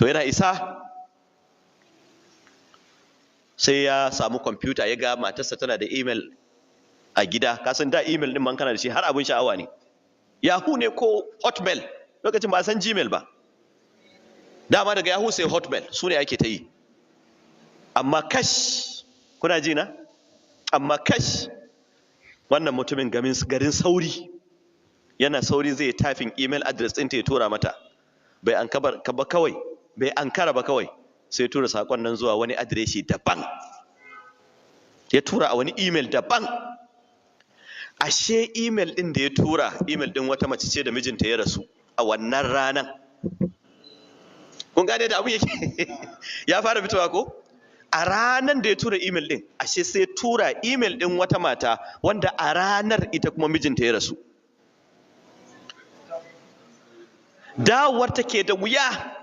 to yana isa sai ya samu kwamfuta, ya ga matarsa tana da email a gida. Kasan da email din man kana da shi har abin sha'awa ne. Yahoo ne ko Hotmail, lokacin ba san Gmail ba. Dama daga Yahoo sai Hotmail su ne ake ta yi. Amma kash, kuna ji na? Amma kash, wannan mutumin garin sauri, yana sauri zai tafin email address ɗinta ya tura mata. Bai ankara ba kawai sai tura saƙon nan zuwa wani adireshi daban. Ya tura a wani email daban. Ashe email ɗin da ya tura, email ɗin wata mace ce da mijinta ya rasu a wannan ranan. Kun gane da abin yake? Ya fara fitowa ko? A ranan da ya tura email ɗin, ashe sai tura email ɗin wata mata wanda a ranar ita kuma mijinta ya rasu. Dawowar take da wuya.